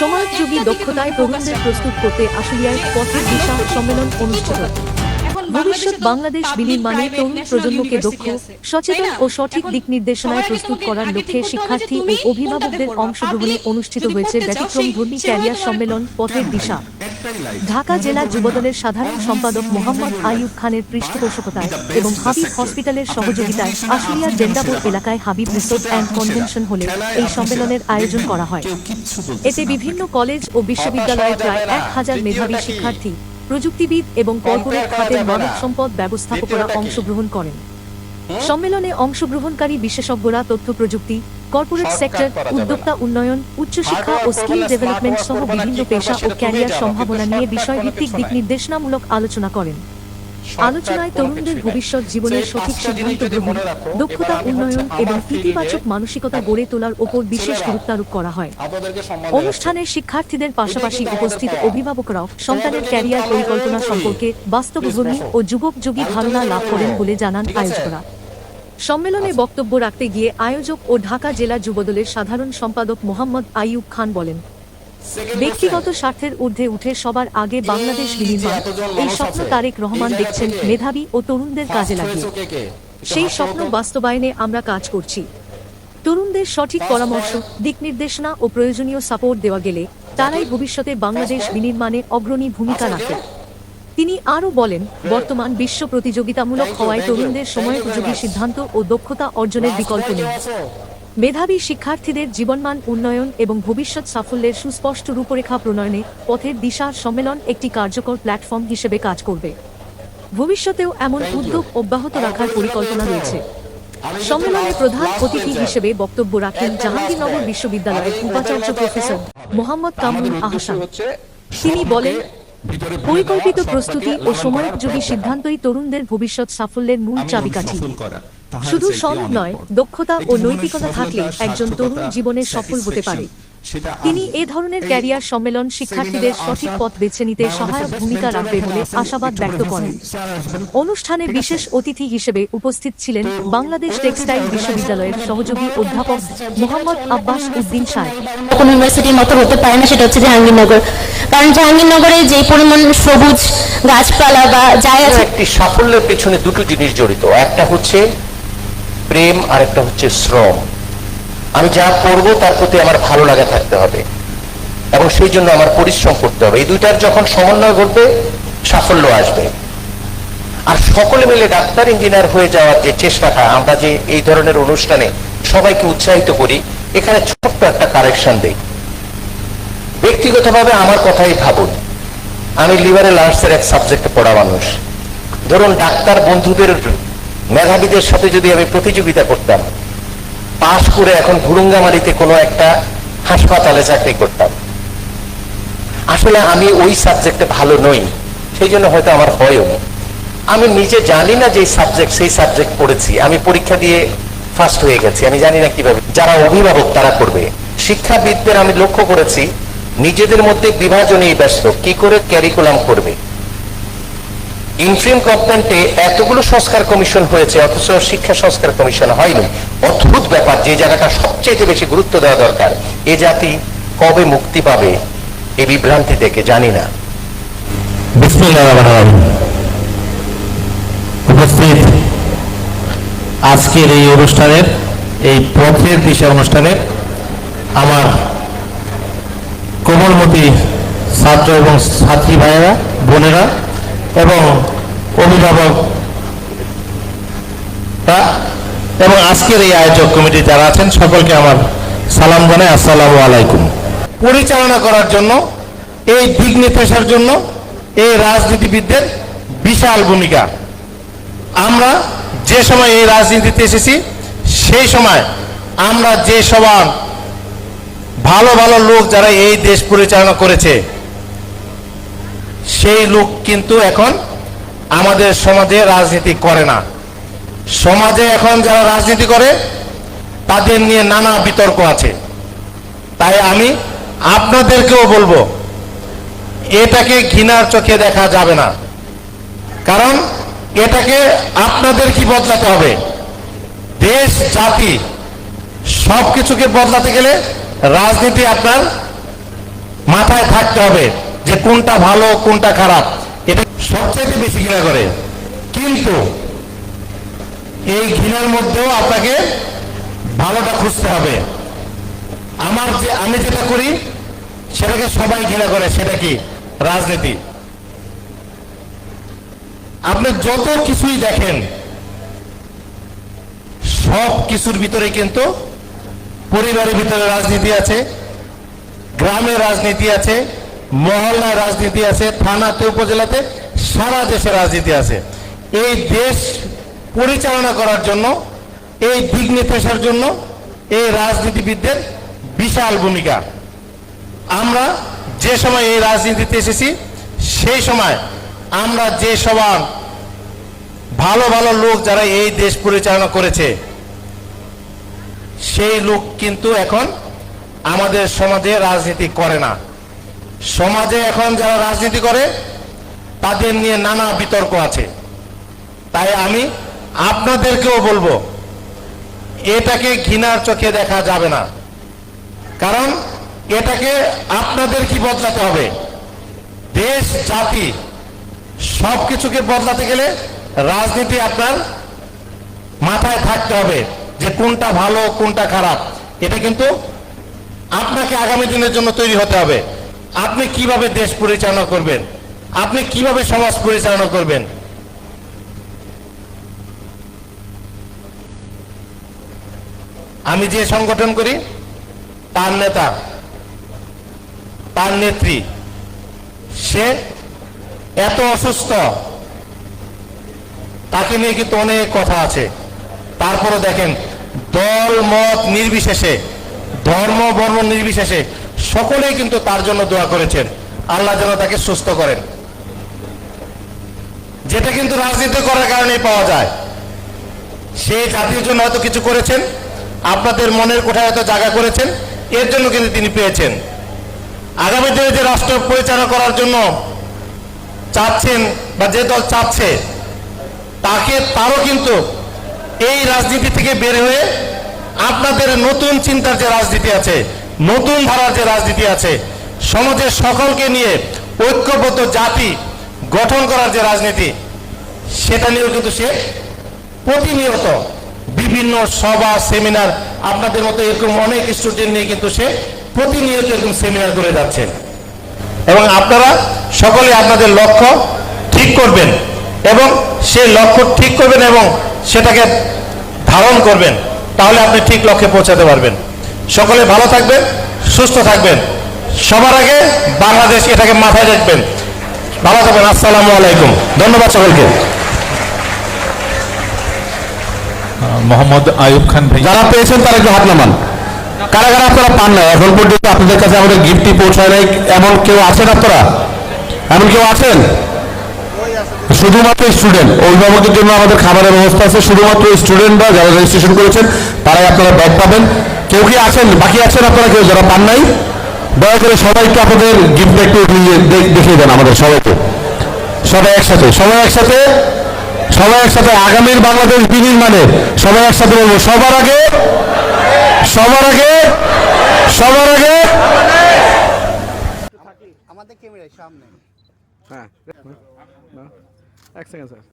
সমাজযোগী দক্ষতায় তরুণদের প্রস্তুত করতে আশুলিয়ায় পথের দিশা সম্মেলন অনুষ্ঠিত। ভবিষ্যৎ বাংলাদেশ বিনির্মাণে তরুণ প্রজন্মকে দক্ষ, সচেতন ও সঠিক দিক নির্দেশনায় প্রস্তুত করার লক্ষ্যে শিক্ষার্থী ও অভিভাবকদের অংশগ্রহণে অনুষ্ঠিত হয়েছে ব্যতিক্রমধর্মী ক্যারিয়ার সম্মেলন পথের দিশা। ঢাকা জেলা যুবদলের সাধারণ সম্পাদক মোহাম্মদ আইয়ুব খানের পৃষ্ঠপোষকতায় এবং হাবিব হসপিটালের সহযোগিতায় আশুলিয়ার জেন্দাপুর এলাকায় হাবিব রিসোর্ট অ্যান্ড কনভেনশন হলে এই সম্মেলনের আয়োজন করা হয়। এতে বিভিন্ন কলেজ ও বিশ্ববিদ্যালয়ের প্রায় 1000 মেধাবী শিক্ষার্থী, প্রযুক্তিবিদ এবং কর্পোরেট খাতের মানব সম্পদ ব্যবস্থাপকরা অংশগ্রহণ করেন। সম্মেলনে অংশগ্রহণকারী বিশেষজ্ঞরা তথ্য প্রযুক্তি, কর্পোরেট সেক্টর, উদ্যোক্তা উন্নয়ন, উচ্চশিক্ষা ও স্কিল ডেভেলপমেন্ট সহ বিভিন্ন পেশা ও ক্যারিয়ার সম্ভাবনা নিয়ে বিষয়ভিত্তিক দিক নির্দেশনামূলক আলোচনা করেন। আলোচনায় তরুণদের ভবিষ্যৎ জীবনের সঠিক সিদ্ধান্ত গ্রহণ, দক্ষতা উন্নয়ন এবং ইতিবাচক মানসিকতা গড়ে তোলার ওপর বিশেষ গুরুত্বারোপ করা হয়। অনুষ্ঠানে শিক্ষার্থীদের পাশাপাশি উপস্থিত অভিভাবকরাও সন্তানের ক্যারিয়ার পরিকল্পনা সম্পর্কে বাস্তবধর্মী ও যুগোপযোগী ধারণা লাভ করেন বলে জানান আয়োজকরা। সম্মেলনে বক্তব্য রাখতে গিয়ে আয়োজক ও ঢাকা জেলা যুবদলের সাধারণ সম্পাদক মোহাম্মদ আইয়ুব খান বলেন, ব্যক্তিগত স্বার্থের ঊর্ধ্বে উঠে সবার আগে বাংলাদেশ বিনির্মাণ, এই স্বপ্ন তারেক রহমান দেখছেন মেধাবী ও তরুণদের কাজে লাগিয়ে। সেই স্বপ্ন বাস্তবায়নে আমরা কাজ করছি। তরুণদের সঠিক পরামর্শ, দিক নির্দেশনা ও প্রয়োজনীয় সাপোর্ট দেওয়া গেলে তারাই ভবিষ্যতে বাংলাদেশ বিনির্মাণে অগ্রণী ভূমিকা রাখে। তিনি আরও বলেন, বর্তমান বিশ্ব প্রতিযোগিতামূলক হওয়ায় তরুণদের সময়োপযোগী সিদ্ধান্ত ও দক্ষতা অর্জনের বিকল্প নেই। মেধাবী শিক্ষার্থীদের জীবনমান উন্নয়ন এবং ভবিষ্যৎ সাফল্যের সুস্পষ্ট রূপরেখা প্রণয়নে পথের দিশার সম্মেলন একটি কার্যকর প্ল্যাটফর্ম হিসেবে কাজ করবে। ভবিষ্যতেও এমন উদ্যোগ অব্যাহত রাখার পরিকল্পনা রয়েছে। সম্মেলনে প্রধান অতিথি হিসেবে বক্তব্য রাখেন জাহাঙ্গীরনগর বিশ্ববিদ্যালয়ের উপাচার্য প্রফেসর মোহাম্মদ কামরুল আহসান। তিনি বলেন, পরিকল্পিত প্রস্তুতি ও সময়োপযোগী সিদ্ধান্তই তরুণদের ভবিষ্যৎ সাফল্যের মূল চাবিকাঠি। শুধু সনদ নয়, দক্ষতা ও নৈতিকতা থাকলে একজন তরুণ জীবনে সফল হতে পারে। তিনি এ ধরনের ক্যারিয়ার সম্মেলন শিক্ষার্থীদের সঠিক পথ বেছে নিতে সহায়ক ভূমিকা রাখবে বলে আশাবাদ ব্যক্ত করেন। অনুষ্ঠানে বিশেষ অতিথি হিসেবে উপস্থিত ছিলেন বাংলাদেশ টেক্সটাইল বিশ্ববিদ্যালয়ের সহযোগী অধ্যাপক মোহাম্মদ আব্বাস উদ্দিন সাহেব। কোন ইউনিভার্সিটির মতো হতে পারে না, সেটা হচ্ছে জাহাঙ্গীরনগর। কারণ জাহাঙ্গীরনগরে যে পরিমাণ সবুজ গাছপালা বা যাই আছে, একটি সাফল্যের পেছনে দুটো জিনিস জড়িত, একটা হচ্ছে প্রেম আর একটা হচ্ছে শ্রম। আমি যা করব তার প্রতি আমার ভালো লাগা থাকতে হবে এবং সেই জন্য আমার পরিশ্রম করতে হবে। এই দুইটার যখন সমন্বয় ঘটবে সাফল্য আসবে। আর সকলে মিলে ডাক্তার ইঞ্জিনিয়ার হয়ে যাওয়ার যে চেষ্টাটা, আমরা যে এই ধরনের অনুষ্ঠানে সবাইকে উৎসাহিত করি, এখানে ছোট্ট একটা কারেকশন দেই। ব্যক্তিগতভাবে আমার কথাই ভাবুন, আমি লিবারেল আর্টসের এক সাবজেক্টে পড়া মানুষ। ধরুন ডাক্তার বন্ধুদের মেধাবীদের সাথে যদি আমি প্রতিযোগিতা করতাম, পাশ করে এখন ভুরুঙ্গামারিতে কোনো একটা হাসপাতালে চাকরি করতাম, আসলে আমি ওই সাবজেক্টে ভালো নই, সেই জন্য হয়তো আমার হয়ও না। আমি নিজে জানি না যে সাবজেক্ট, সেই সাবজেক্ট পড়েছি, আমি পরীক্ষা দিয়ে ফার্স্ট হয়ে গেছি, আমি জানি না কিভাবে। যারা অভিভাবক তারা করবে। শিক্ষাবিদদের আমি লক্ষ্য করেছি নিজেদের মধ্যে বিভাজনেই ব্যস্ত, কি করে ক্যারিকুলাম করবে। ইন্টারিম গভর্নমেন্টে এতগুলো সংস্কার কমিশন হয়েছে, অথচ শিক্ষা সংস্কার কমিশন হয়নি। অদ্ভুত ব্যাপার, যে জায়গাটা সবচেয়ে বেশি গুরুত্ব দেওয়া দরকার। এ জাতি কবে মুক্তি পাবে এই বিভ্রান্তি থেকে জানি না। উপস্থিত আজকের এই অনুষ্ঠানের, এই পথের দিশা অনুষ্ঠানের আমার কোমলমতি ছাত্র এবং ছাত্রী ভাইয়েরা, বোনেরা এবং অভিভাবক এবং আজকের এই আয়োজক কমিটি যারা আছেন, সকলকে আমার সালাম জানাই, আসসালামু আলাইকুম। পরিচালনা করার জন্য, এই দিক নির্দেশের জন্য এই রাজনীতিবিদদের বিশাল ভূমিকা। আমরা যে সময় এই রাজনীতিতে এসেছি, সেই সময় আমরা যে সবার ভালো ভালো লোক যারা এই দেশ পরিচালনা করেছে, সেই লোক কিন্তু এখন আমাদের সমাজে রাজনীতি করে না। সমাজে এখন যারা রাজনীতি করে তাদের নিয়ে নানা বিতর্ক আছে। তাই আমি আপনাদেরকেও বলবো, এটাকে ঘৃণার চোখে দেখা যাবে না, কারণ এটাকে আপনাদের কি বদলাতে হবে। দেশ জাতি সবকিছুকে বদলাতে গেলে রাজনীতি আপনার মাথায় থাকতে হবে যে কোনটা ভালো কোনটা খারাপ, এটা সবচেয়ে বেশি ঘৃণা করে। কিন্তু এই ঘৃণার মধ্যেও আপনাকে ভালোটা খুঁজতে হবে। আমি যেটা করি সেটাকে সবাই ঘৃণা করে, সেটা কি? রাজনীতি। আপনি যত কিছুই দেখেন সব কিছুর ভিতরে কিন্তু পরিবারের ভিতরে রাজনীতি আছে, গ্রামের রাজনীতি আছে, মহল্লার রাজনীতি আছে, থানাতে উপজেলাতে সারা দেশে রাজনীতি আছে। এই দেশ পরিচালনা করার জন্য, এই দিক নির্দেশের জন্য এই রাজনীতিবিদদের বিশাল ভূমিকা। আমরা যে সময় এই রাজনীতিতে এসেছি সেই সময় আমরা যে সবার ভালো ভালো লোক যারা এই দেশ পরিচালনা করেছে সেই লোক কিন্তু এখন আমাদের সমাজে রাজনীতি করে না। সমাজে এখন যারা রাজনীতি করে তাদের নিয়ে নানা বিতর্ক আছে। তাই আমি আপনাদেরকেও বলবো এটাকে ঘৃণার চোখে দেখা যাবে না, কারণ এটাকে আপনাদের কি বদলাতে হবে। দেশ জাতি সবকিছুকে বদলাতে গেলে রাজনীতি আপনার মাথায় থাকতে হবে যে কোনটা ভালো কোনটা খারাপ। এটা কিন্তু আপনাকে আগামী দিনের জন্য তৈরি হতে হবে। আপনি কিভাবে দেশ পরিচালনা করবেন, আপনি কিভাবে সমাজ পরিচালনা করবেন। আমি যে সংগঠন করি তার নেতা, তার নেত্রী সে এত অসুস্থ, তাকে নিয়ে কিন্তু অনেক কথা আছে। তারপরে দেখেন দল মত নির্বিশেষে, ধর্ম বর্ণ নির্বিশেষে সকলেই কিন্তু তার জন্য দোয়া করেছেন, আল্লাহ যেন তাকে সুস্থ করেন। যেটা কিন্তু রাজনীতি করার কারণেই পাওয়া যায়। সে জাতির জন্য হয়তো কিছু করেছেন, আপনাদের মনের কোঠায় হয়তো জায়গা করেছেন, এর জন্য কিন্তু তিনি পেয়েছেন। আগামী দিনে যে রাষ্ট্র পরিচালনা করার জন্য চাচ্ছেন বা যে দল চাচ্ছে তারও কিন্তু এই রাজনীতি থেকে বের হয়ে আপনাদের নতুন চিন্তার যে রাজনীতি আছে, নতুন ধারার যে রাজনীতি আছে, সমাজের সকলকে নিয়ে ঐক্যবদ্ধ জাতি গঠন করার যে রাজনীতি, সেটা নিয়েও কিন্তু সে প্রতিনিয়ত বিভিন্ন সভা সেমিনার, আপনাদের মতো এরকম অনেক স্টুডেন্ট নিয়ে কিন্তু সে প্রতিনিয়ত এরকম সেমিনার করে যাচ্ছেন। এবং আপনারা সকলে আপনাদের লক্ষ্য ঠিক করবেন এবং সেই লক্ষ্য ঠিক করবেন এবং সেটাকে ধারণ করবেন, তাহলে আপনি ঠিক লক্ষ্যে পৌঁছাতে পারবেন। সকলে ভালো থাকবেন, সুস্থ থাকবেন। সবার আগে বাংলাদেশ, এটাকে মাথায় রাখবেন। ভালো থাকবেন। আসসালামু আলাইকুম। ধন্যবাদ সকলকে। মোহাম্মদ আয়ুব খান ভাই, যারা পেয়েছেন তারা একটু হাত নামান। কারা কারা আপনারা পান না এখন পর্যন্ত, আপনাদের কাছে আমাদের গিফটটি পৌঁছায় নাই, এমন কেউ আছেন আপনারা? এমন কেউ আছেন? শুধুমাত্র স্টুডেন্ট, অভিভাবকদের জন্য আমাদের খাবারের ব্যবস্থা আছে। শুধুমাত্র স্টুডেন্টরা যারা রেজিস্ট্রেশন করেছেন তারাই আপনারা ব্যাগ পাবেন। কেউ কি আছেন, বাকি আছেন আপনারা কেউ যারা পান নাই? দয়া করে সবাইকে আপনাদের গিফট একটু দেখিয়ে দেন আমাদের সবাইকে। সবাই একসাথে, সবাই একসাথে, সবাই একসাথে। আগামীর বাংলাদেশ বিনির্মাণে সবাই একসাথে বলবো, সবার আগে, সবার আগে, সবার আগে। আমাদের ক্যামেরার সামনে। হ্যাঁ, এক সেকেন্ড স্যার।